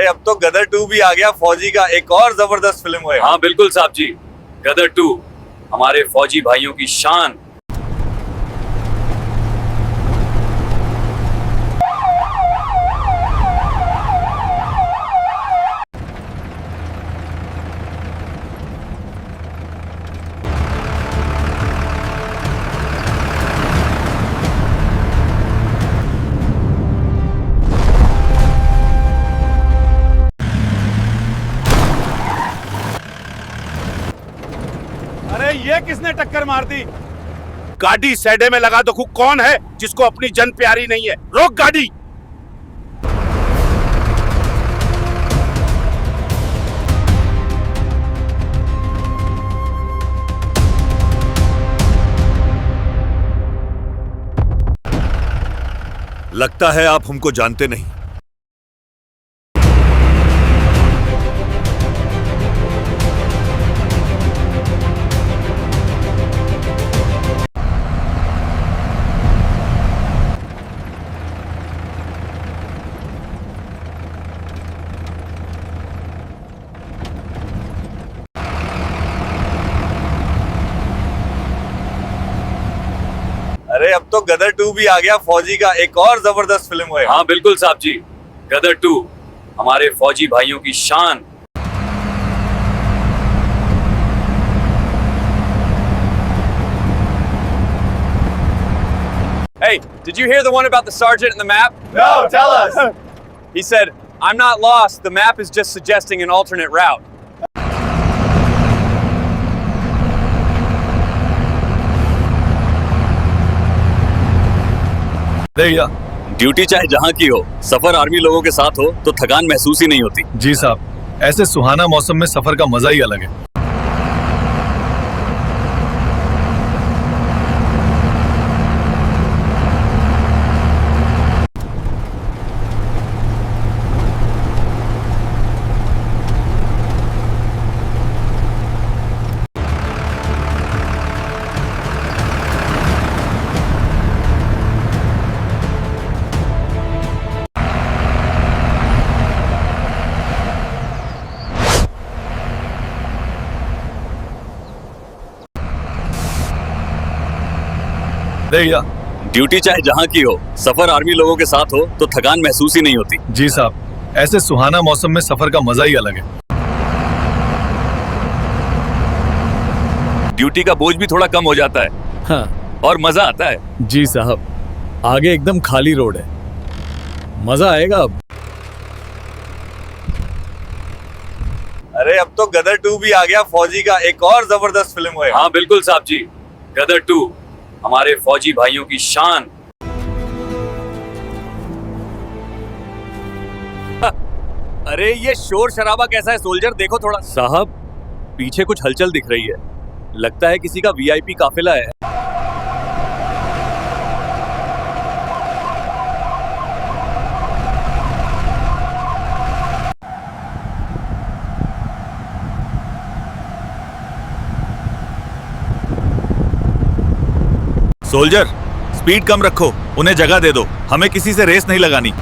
अब तो गदर 2 भी आ गया। फौजी का एक और जबरदस्त फिल्म है। हाँ बिल्कुल साहब जी, गदर 2 हमारे फौजी भाइयों की शान। अरे ये किसने टक्कर मार दी? गाड़ी सैडे में लगा दो। कौन है जिसको अपनी जन प्यारी नहीं है? रोक गाड़ी। लगता है आप हमको जानते नहीं। अरे अब तो गदर 2 भी आ गया। फौजी का एक और जबरदस्त फिल्म है। हाँ बिल्कुल साहब जी, गदर 2 हमारे फौजी भाइयों की शान। Hey, did you hear the one about the sergeant and the map? No, tell us. He said, "I'm not lost. The map is just suggesting an alternate route." भैया, ड्यूटी चाहे जहाँ की हो, सफर आर्मी लोगों के साथ हो तो थकान महसूस ही नहीं होती। जी साहब, ऐसे सुहाना मौसम में सफर का मजा ही अलग है। भैया, ड्यूटी चाहे जहाँ की हो, सफर आर्मी लोगों के साथ हो तो थकान महसूस ही नहीं होती। जी साहब, ऐसे सुहाना मौसम में सफर का मजा ही अलग है। ड्यूटी का बोझ भी थोड़ा कम हो जाता है। हाँ और मजा आता है। जी साहब, आगे एकदम खाली रोड है, मजा आएगा अब। अरे अब तो गदर 2 भी आ गया। फौजी का एक और जबरदस्त फिल्म है। हाँ बिल्कुल साहब जी, गदर 2 हमारे फौजी भाइयों की शान। अरे ये शोर शराबा कैसा है सोल्जर? देखो थोड़ा। साहब, पीछे कुछ हलचल दिख रही है। लगता है किसी का वीआईपी काफिला है। सोल्जर, स्पीड कम रखो, उन्हें जगह दे दो। हमें किसी से रेस नहीं लगानी।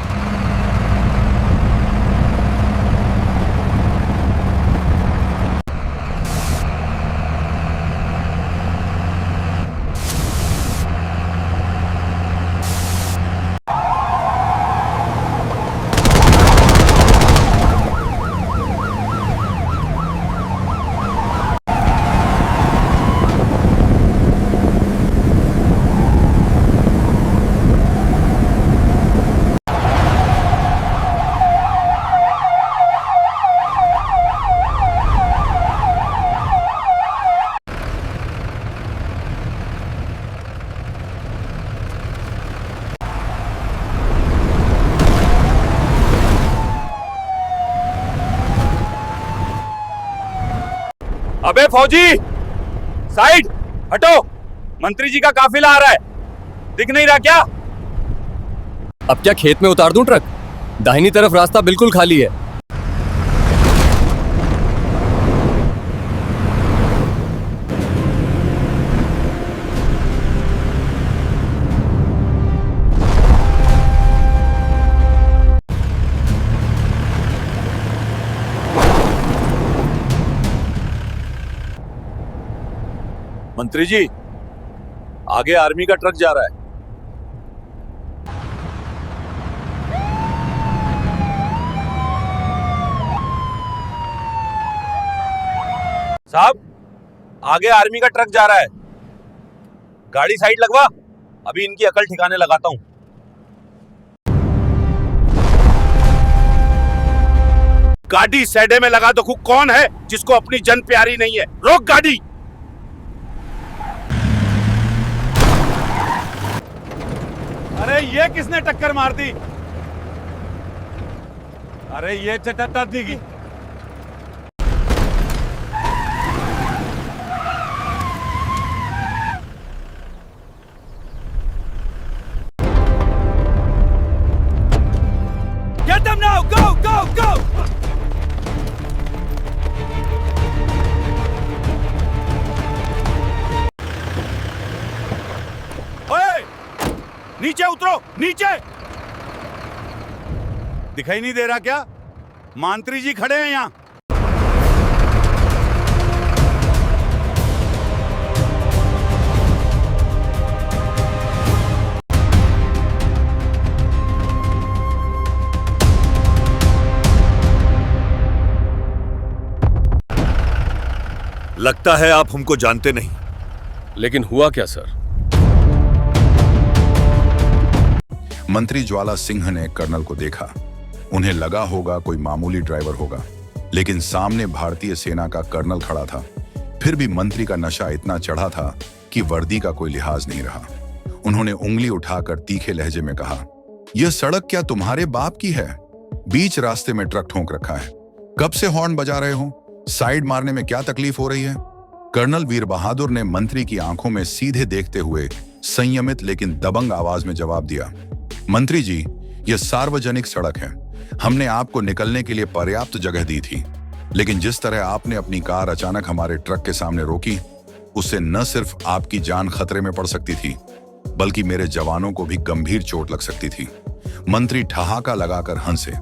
अबे फौजी, साइड हटो। मंत्री जी का काफिला आ रहा है, दिख नहीं रहा क्या? अब क्या खेत में उतार दूं ट्रक? दाहिनी तरफ रास्ता बिल्कुल खाली है। मंत्री जी, आगे आर्मी का ट्रक जा रहा है। साहब, आगे आर्मी का ट्रक जा रहा है। गाड़ी साइड लगवा, अभी इनकी अकल ठिकाने लगाता हूं। गाड़ी सैडे में लगा दो। कौन है जिसको अपनी जन प्यारी नहीं है? रोक गाड़ी। अरे ये किसने टक्कर मार दी? अरे ये चटता दी। Get them now! Go! Go! Go! ओए, नीचे उतरो, नीचे। दिखाई नहीं दे रहा क्या? मंत्री जी खड़े हैं यहाँ। लगता है आप हमको जानते नहीं। लेकिन हुआ क्या सर? मंत्री ज्वाला सिंह ने कर्नल को देखा। उन्हें लगा होगा कोई मामूली ड्राइवर होगा, लेकिन सामने भारतीय सेना का कर्नल खड़ा था। फिर भी मंत्री का नशा इतना चढ़ा था कि वर्दी का कोई लिहाज नहीं रहा। उन्होंने उंगली उठाकर तीखे लहजे में कहा, यह सड़क क्या तुम्हारे बाप की है? बीच रास्ते में ट्रक ठोक रखा है। कब से हॉर्न बजा रहे हो? साइड मारने में क्या तकलीफ हो रही है? कर्नल वीर बहादुर ने मंत्री की आंखों में सीधे देखते हुए संयमित लेकिन दबंग आवाज में जवाब दिया, मंत्री जी, यह सार्वजनिक सड़क है। हमने आपको निकलने के लिए पर्याप्त जगह दी थी, लेकिन जिस तरह आपने अपनी कार अचानक हमारे ट्रक के सामने रोकी, उससे न सिर्फ आपकी जान खतरे में पड़ सकती थी, बल्कि मेरे जवानों को भी गंभीर चोट लग सकती थी। मंत्री ठहाका लगाकर हंसे।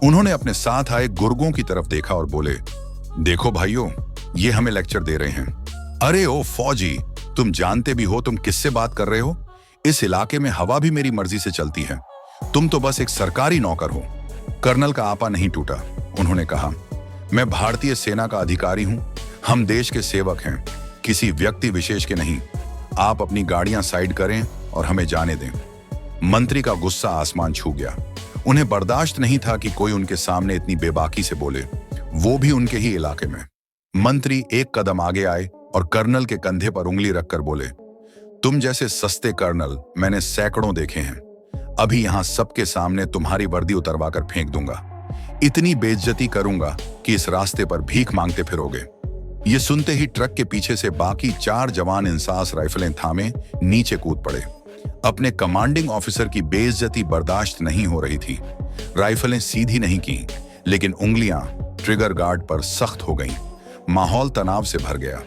उन्होंने अपने साथ आए गुर्गों की तरफ देखा और बोले, देखो भाइयों, ये हमें लेक्चर दे रहे हैं। अरे ओ फौजी, तुम जानते भी हो तुम किससे बात कर रहे हो? इस इलाके में हवा भी मेरी मर्जी से चलती है। तुम तो बस एक सरकारी नौकर हो। कर्नल का आपा नहीं टूटा। उन्होंने कहा, मैं भारतीय सेना का अधिकारी हूं। हम देश के सेवक हैं, किसी व्यक्ति विशेष के नहीं। आप अपनी गाड़ियां साइड करें और हमें जाने दें। मंत्री का गुस्सा आसमान छू गया। उन्हें बर्दाश्त नहीं था कि कोई उनके सामने इतनी बेबाकी से बोले, वो भी उनके ही इलाके में। मंत्री एक कदम आगे आए और कर्नल के कंधे पर उंगली रखकर बोले, तुम जैसे सस्ते कर्नल मैंने सैकड़ों देखे हैं। अभी यहां सबके सामने तुम्हारी वर्दी उतरवाकर फेंक दूंगा। इतनी बेइज्जती करूंगा कि इस रास्ते पर भीख मांगते फिरोगे। ये सुनते ही ट्रक के पीछे से बाकी 4 जवान इंसास राइफलें थामे नीचे कूद पड़े। अपने कमांडिंग ऑफिसर की बेइज्जती बर्दाश्त नहीं हो रही थी। राइफलें सीधी नहीं की, लेकिन उंगलियां ट्रिगर गार्ड पर सख्त हो गईं। माहौल तनाव से भर गया।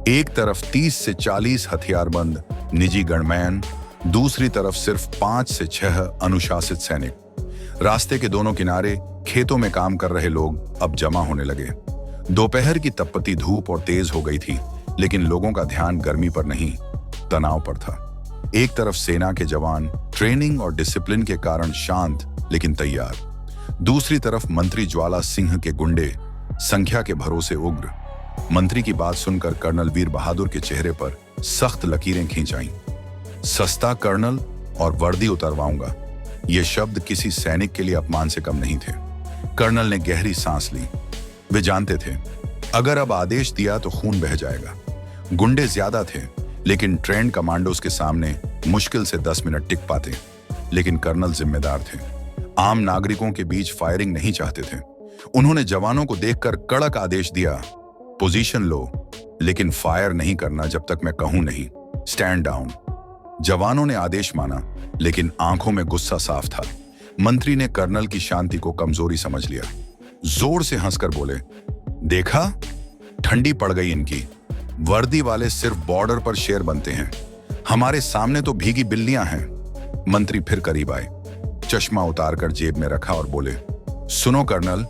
एक तरफ 30 से 40 हथियारबंद निजी गनमैन, दूसरी तरफ सिर्फ 5 से 6 अनुशासित सैनिक। रास्ते के दोनों किनारे खेतों में काम कर रहे लोग अब जमा होने लगे। दोपहर की तपती धूप और तेज हो गई थी, लेकिन लोगों का ध्यान गर्मी पर नहीं, तनाव पर था। एक तरफ सेना के जवान ट्रेनिंग और डिसिप्लिन के कारण शांत लेकिन तैयार, दूसरी तरफ मंत्री ज्वाला सिंह के गुंडे संख्या के भरोसे उग्र। मंत्री की बात सुनकर कर्नल वीर बहादुर के चेहरे पर सख्त लकीरें खींच आईं। सस्ता कर्नल और वर्दी उतरवाऊंगा, ये शब्द किसी सैनिक के लिए अपमान से कम नहीं थे। कर्नल ने गहरी सांस ली। वे जानते थे, अगर अब आदेश दिया तो खून बह जाएगा। गुंडे ज्यादा थे, लेकिन ट्रेंड कमांडोज के सामने मुश्किल से 10 मिनट टिक पाते। लेकिन कर्नल जिम्मेदार थे। आम नागरिकों के बीच फायरिंग नहीं चाहते थे। उन्होंने जवानों को देखकर कड़क आदेश दिया, पोजीशन लो, लेकिन फायर नहीं करना जब तक मैं कहूं नहीं। Stand down. जवानों ने आदेश माना, लेकिन आंखों में गुस्सा साफ था। मंत्री ने कर्नल की शांति को कमजोरी समझ लिया। जोर से हंसकर बोले, देखा, ठंडी पड़ गई इनकी। वर्दी वाले सिर्फ बॉर्डर पर शेर बनते हैं, हमारे सामने तो भीगी बिल्लियां हैं। मंत्री फिर करीब आए, चश्मा उतारकर जेब में रखा और बोले, सुनो कर्नल,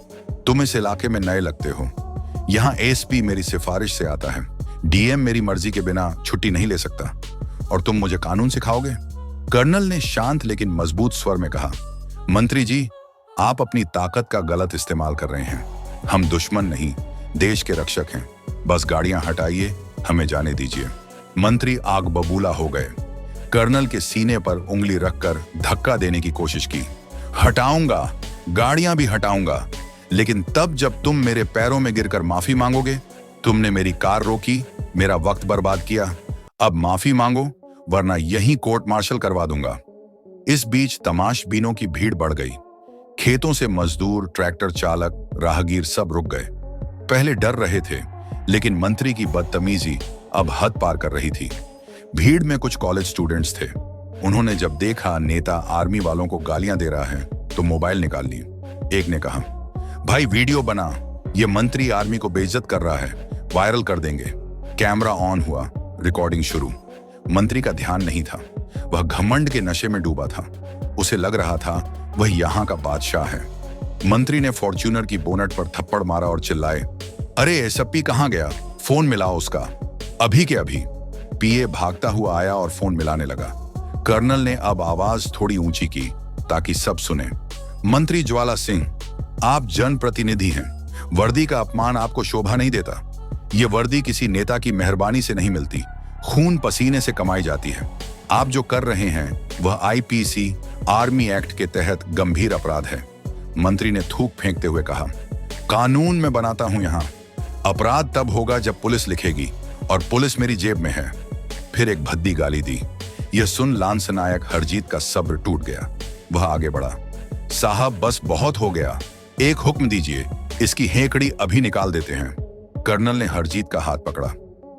तुम इस इलाके में नए लगते हो। यहाँ एसपी मेरी सिफारिश से आता है। डीएम मेरी मर्जी के बिना छुट्टी नहीं ले सकता और तुम मुझे कानून सिखाओगे? कर्नल ने शांत लेकिन मजबूत स्वर में कहा, मंत्री जी, आप अपनी ताकत का गलत इस्तेमाल कर रहे हैं। हम दुश्मन नहीं, देश के रक्षक हैं। बस गाड़ियां हटाइए, हमें जाने दीजिए। मंत्री आग बबूला हो गए। कर्नल के सीने पर उंगली रखकर धक्का देने की कोशिश की। हटाऊंगा, गाड़ियां भी हटाऊंगा, लेकिन तब जब तुम मेरे पैरों में गिरकर माफी मांगोगे। तुमने मेरी कार रोकी, मेरा वक्त बर्बाद किया। अब माफी मांगो, वरना यहीं कोर्ट मार्शल करवा दूंगा। इस बीच तमाशबीनों की भीड़ बढ़ गई। खेतों से मजदूर, ट्रैक्टर चालक, राहगीर सब रुक गए। पहले डर रहे थे, लेकिन मंत्री की बदतमीजी अब हद पार कर रही थी। भीड़ में कुछ कॉलेज स्टूडेंट्स थे। उन्होंने जब देखा नेता आर्मी वालों को गालियां दे रहा है तो मोबाइल निकाल ली। एक ने कहा, भाई वीडियो बना, ये मंत्री आर्मी को बेइज्जत कर रहा है, वायरल कर देंगे। कैमरा ऑन हुआ, रिकॉर्डिंग शुरू। मंत्री का ध्यान नहीं था, वह घमंड के नशे में डूबा था। उसे लग रहा था वह यहां का बादशाह है। मंत्री ने फॉर्च्यूनर की बोनट पर थप्पड़ मारा और चिल्लाए, अरे एसपी कहां गया? फोन मिलाओ उसका, अभी के अभी। पीए भागता हुआ आया और फोन मिलाने लगा। कर्नल ने अब आवाज थोड़ी ऊंची की ताकि सब सुने। मंत्री ज्वाला सिंह, आप जनप्रतिनिधि हैं। वर्दी का अपमान आपको शोभा नहीं देता। ये वर्दी किसी नेता की मेहरबानी से नहीं मिलती, खून पसीने से कमाई जाती है। आप जो कर रहे हैं वह आईपीसी आर्मी एक्ट के तहत गंभीर अपराध है। मंत्री ने थूक फेंकते हुए कहा, कानून में बनाता हूं यहां। अपराध तब होगा जब पुलिस लिखेगी, और पुलिस मेरी जेब में है। फिर एक भद्दी गाली दी। यह सुन लांस नायक हरजीत का सब्र टूट गया। वह आगे बढ़ा, साहब बस बहुत हो गया, एक हुक्म दीजिए, इसकी हेकड़ी अभी निकाल देते हैं। कर्नल ने हरजीत का हाथ पकड़ा।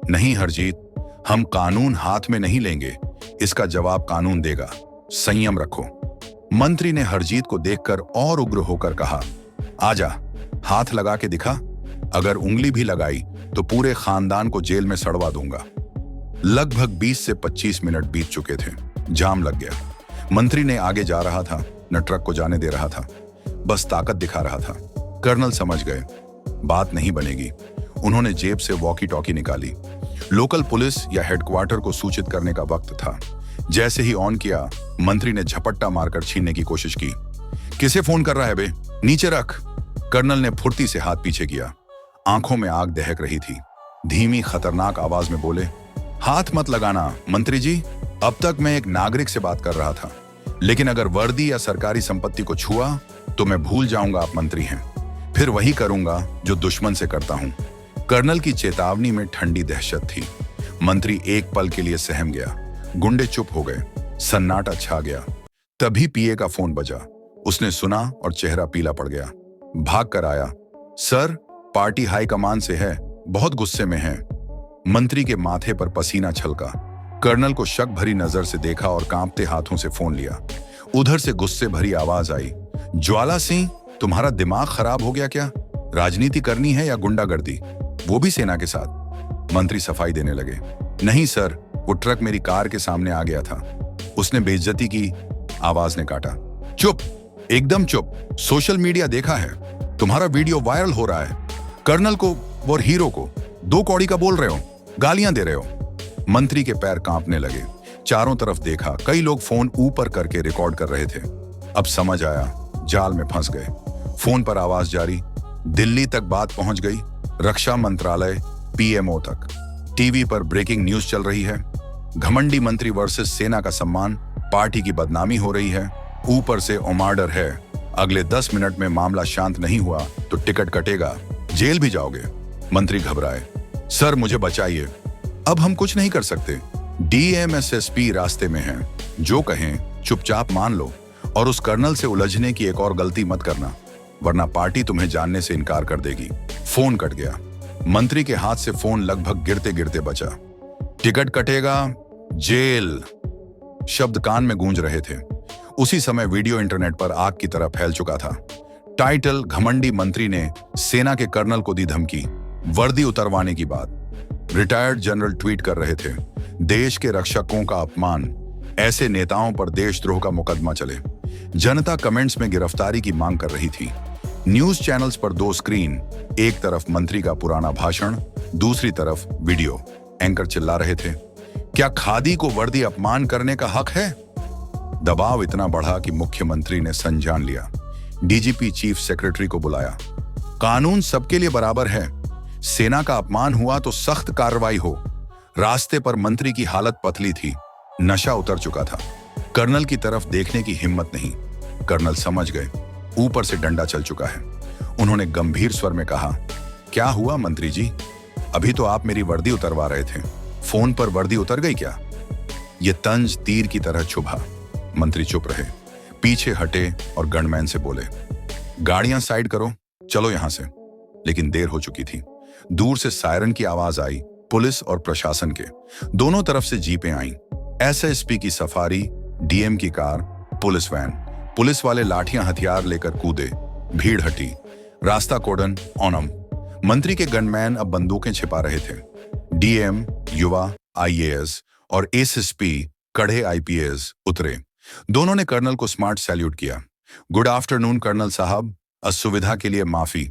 नहीं हरजीत, हम कानून हाथ में नहीं लेंगे, इसका जवाब कानून देगा, संयम रखो। मंत्री ने हरजीत को देखकर और उग्र होकर कहा, आजा, हाथ लगा के दिखा। अगर उंगली भी लगाई तो पूरे खानदान को जेल में सड़वा दूंगा। लगभग 20 से 25 मिनट बीत चुके थे। जाम लग गया। मंत्री ने आगे जा रहा था, न ट्रक को जाने दे रहा था, बस ताकत दिखा रहा था। कर्नल समझ गए, बात नहीं बनेगी। उन्होंने जेब से वॉकी टॉकी निकाली। लोकल पुलिस या हेडक्वार्टर को सूचित करने का वक्त था। जैसे ही ऑन किया, मंत्री ने झपट्टा मारकर छीनने की कोशिश की। किसे फोन कर रहा है बे? नीचे रख। कर्नल ने फुर्ती से हाथ पीछे किया। आंखों में आग दहक रही थी। धीमी खतरनाक आवाज में बोले, हाथ मत लगाना मंत्री जी। अब तक मैं एक नागरिक से बात कर रहा था, लेकिन अगर वर्दी या सरकारी संपत्ति को छुआ तो मैं भूल जाऊंगा आप मंत्री हैं। फिर वही करूंगा जो दुश्मन से करता हूं। कर्नल की चेतावनी में ठंडी दहशत थी। मंत्री एक पल के लिए सहम गया। गुंडे चुप हो गए। सन्नाटा छा गया। तभी पीए का फोन बजा। उसने सुना और चेहरा पीला पड़ गया। भाग कर आया, सर पार्टी हाई कमान से है, बहुत गुस्से में है। मंत्री के माथे पर पसीना छलका। कर्नल को शक भरी नजर से देखा और कांपते हाथों से फोन लिया। उधर से गुस्से भरी आवाज आई, ज्वाला सिंह, तुम्हारा दिमाग खराब हो गया क्या? राजनीति करनी है या गुंडागर्दी, वो भी सेना के साथ? मंत्री सफाई देने लगे, नहीं सर, वो ट्रक मेरी कार के सामने आ गया था, उसने बेइज्जती की। आवाज ने काटा, चुप, एकदम चुप। सोशल मीडिया देखा है, तुम्हारा वीडियो वायरल हो रहा है। कर्नल को और हीरो को 2 कौड़ी का बोल रहे हो, गालियां दे रहे हो। मंत्री के पैर कांपने लगे। चारों तरफ देखा, कई लोग फोन ऊपर करके रिकॉर्ड कर रहे थे। अब समझ आया, जाल में फंस गए। फोन पर आवाज जारी, दिल्ली तक बात पहुंच गई, रक्षा मंत्रालय, पीएमओ तक। टीवी पर ब्रेकिंग न्यूज चल रही है, घमंडी मंत्री वर्सेस सेना का सम्मान, पार्टी की बदनामी हो रही है। ऊपर से ऑर्डर है, अगले 10 मिनट में मामला शांत नहीं हुआ तो टिकट कटेगा, जेल भी जाओगे। मंत्री घबराए, सर मुझे बचाइए, अब हम कुछ नहीं कर सकते। डीएमएसएसपी रास्ते में है, जो कहें चुपचाप मान लो, और उस कर्नल से उलझने की एक और गलती मत करना, वरना पार्टी तुम्हें जानने से इनकार कर देगी। फोन कट गया। मंत्री के हाथ से फोन लगभग गिरते गिरते बचा। टिकट कटेगा, जेल, शब्द कान में गूंज रहे थे। उसी समय वीडियो इंटरनेट पर आग की तरह फैल चुका था। टाइटल, घमंडी मंत्री ने सेना के कर्नल को दी धमकी, वर्दी उतरवाने की बात। रिटायर्ड जनरल ट्वीट कर रहे थे, देश के रक्षकों का अपमान, ऐसे नेताओं पर देशद्रोह का मुकदमा चले। जनता कमेंट्स में गिरफ्तारी की मांग कर रही थी। न्यूज चैनल्स पर 2 स्क्रीन, एक तरफ मंत्री का पुराना भाषण दूसरी तरफ वीडियो एंकर चिल्ला रहे थे, क्या खादी को वर्दी अपमान करने का हक है? दबाव इतना बढ़ा कि मुख्यमंत्री ने संज्ञान लिया। डीजीपी चीफ सेक्रेटरी को बुलाया। कानून सबके लिए बराबर है, सेना का अपमान हुआ तो सख्त कार्रवाई हो। रास्ते पर मंत्री की हालत पतली थी, नशा उतर चुका था। कर्नल की तरफ देखने की हिम्मत नहीं। कर्नल समझ गए ऊपर से डंडा चल चुका है। उन्होंने गंभीर स्वर में कहा, क्या हुआ मंत्री जी? अभी तो आप मेरी वर्दी उतरवा रहे थे, फोन पर वर्दी उतर गई क्या? यह तंज तीर की तरह चुभा। मंत्री चुप रहे, पीछे हटे और गनमैन से बोले, गाड़ियां साइड करो, चलो यहां से। लेकिन देर हो चुकी थी। दूर से सायरन की आवाज आई। पुलिस और प्रशासन के दोनों तरफ से जीपें आईं। एसएसपी की सफारी, डीएम की कार, पुलिस वैन। पुलिस वाले लाठियां हथियार लेकर कूदे। भीड़ हटी। रास्ता कोडन ओनम। मंत्री के गनमैन अब बंदूकें छिपा रहे थे। डीएम, युवा आईएएस और एसएसपी कड़े आईपीएस उतरे। दोनों ने कर्नल को स्मार्ट सैल्यूट किया। गुड आफ्टरनून कर्नल साहब, असुविधा के लिए माफी।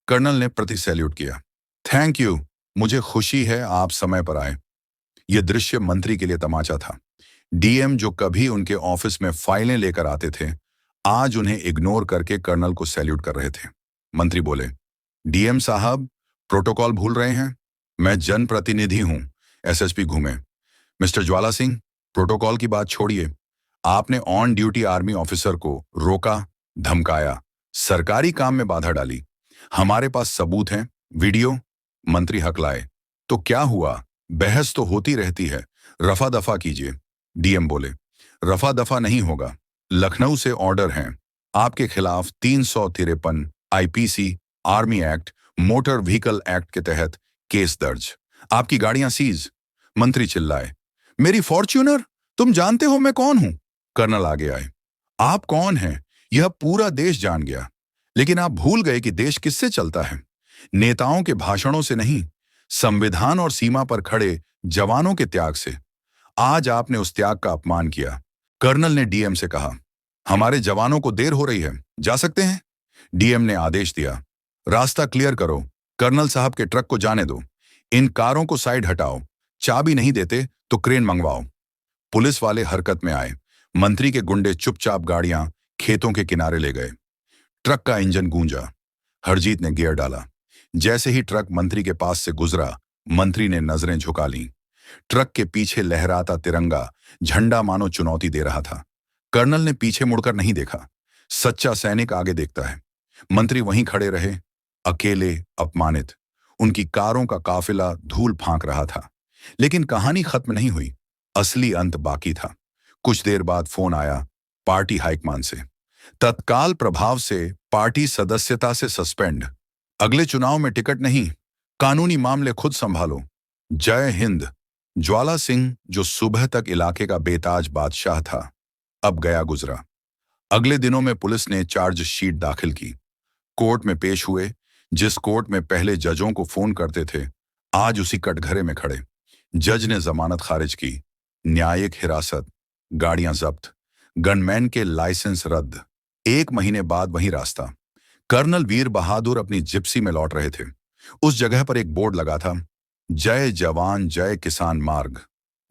कर्नल ने प्रति सैल्यूट किया। थैंक यू, मुझे खुशी है आप समय पर आए। यह दृश्य मंत्री के लिए तमाचा था। डीएम जो कभी उनके ऑफिस में फाइलें लेकर आते थे, आज उन्हें इग्नोर करके कर्नल को सैल्यूट कर रहे थे। मंत्री बोले, डीएम साहब प्रोटोकॉल भूल रहे हैं, मैं जनप्रतिनिधि हूं। एसएसपी घूमे। मिस्टर ज्वाला सिंह, प्रोटोकॉल की बात छोड़िए, आपने ऑन ड्यूटी आर्मी ऑफिसर को रोका, धमकाया, सरकारी काम में बाधा डाली। हमारे पास सबूत हैं, वीडियो। मंत्री हकलाए, तो क्या हुआ? बहस तो होती रहती है, रफा दफा कीजिए। डीएम बोले, रफा दफा नहीं होगा, लखनऊ से ऑर्डर हैं, आपके खिलाफ 353 IPC, army act, motor vehicle act के तहत केस दर्ज। आपकी गाड़ियां सीज। मंत्री चिल्लाए, मेरी फॉर्च्यूनर? तुम जानते हो मैं कौन हूं? कर्नल आगे आए, आप कौन हैं यह पूरा देश जान गया, लेकिन आप भूल गए कि देश किससे चलता है? नेताओं के भाषणों से नहीं, संविधान और सीमा पर खड़े जवानों के त्याग से। आज आपने उस त्याग का अपमान किया। कर्नल ने डीएम से कहा, हमारे जवानों को देर हो रही है, जा सकते हैं? डीएम ने आदेश दिया, रास्ता क्लियर करो, कर्नल साहब के ट्रक को जाने दो, इन कारों को साइड हटाओ, चाबी नहीं देते तो क्रेन मंगवाओ। पुलिस वाले हरकत में आए। मंत्री के गुंडे चुपचाप गाड़ियां खेतों के किनारे ले गए। ट्रक का इंजन गूंजा। हरजीत ने गियर डाला। जैसे ही ट्रक मंत्री के पास से गुजरा, मंत्री ने नजरें झुका लीं। ट्रक के पीछे लहराता तिरंगा झंडा मानो चुनौती दे रहा था। कर्नल ने पीछे मुड़कर नहीं देखा। सच्चा सैनिक आगे देखता है। मंत्री वहीं खड़े रहे, अकेले, अपमानित। उनकी कारों का काफिला धूल फांक रहा था। लेकिन कहानी खत्म नहीं हुई, असली अंत बाकी था। कुछ देर बाद फोन आया पार्टी हाईकमान से, तत्काल प्रभाव से पार्टी सदस्यता से सस्पेंड। अगले चुनाव में टिकट नहीं, कानूनी मामले खुद संभालो। जय हिंद। ज्वाला सिंह, जो सुबह तक इलाके का बेताज बादशाह था, अब गया गुजरा। अगले दिनों में पुलिस ने चार्जशीट दाखिल की। कोर्ट में पेश हुए। जिस कोर्ट में पहले जजों को फोन करते थे, आज उसी कटघरे में खड़े। जज ने जमानत खारिज की, न्यायिक हिरासत, गाड़ियां जब्त, गनमैन के लाइसेंस रद्द। 1 महीने बाद वही रास्ता। कर्नल वीर बहादुर अपनी जिप्सी में लौट रहे थे। उस जगह पर एक बोर्ड लगा था, जय जवान जय किसान मार्ग।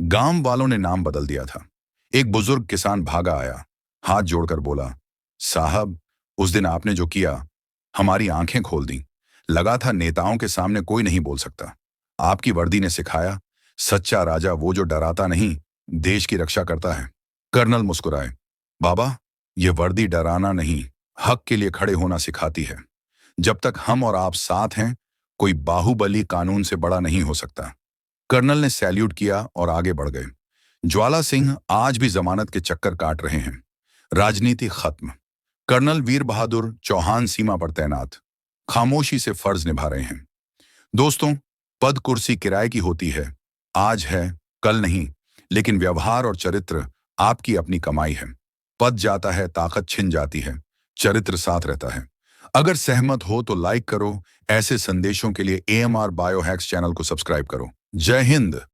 गांव वालों ने नाम बदल दिया था। एक बुजुर्ग किसान भागा आया, हाथ जोड़कर बोला, साहब उस दिन आपने जो किया, हमारी आंखें खोल दी। लगा था नेताओं के सामने कोई नहीं बोल सकता। आपकी वर्दी ने सिखाया, सच्चा राजा वो जो डराता नहीं, देश की रक्षा करता है। कर्नल मुस्कुराए, बाबा ये वर्दी डराना नहीं, हक के लिए खड़े होना सिखाती है। जब तक हम और आप साथ हैं, कोई बाहुबली कानून से बड़ा नहीं हो सकता। कर्नल ने सैल्यूट किया और आगे बढ़ गए। ज्वाला सिंह आज भी जमानत के चक्कर काट रहे हैं। राजनीति खत्म। कर्नल वीर बहादुर चौहान सीमा पर तैनात, खामोशी से फर्ज निभा रहे हैं। दोस्तों, पद कुर्सी किराए की होती है, आज है कल नहीं, लेकिन व्यवहार और चरित्र आपकी अपनी कमाई है। पद जाता है, ताकत छिन जाती है, चरित्र साथ रहता है। अगर सहमत हो तो लाइक करो। ऐसे संदेशों के लिए AMR बायोहैक्स चैनल को सब्सक्राइब करो। जय हिंद।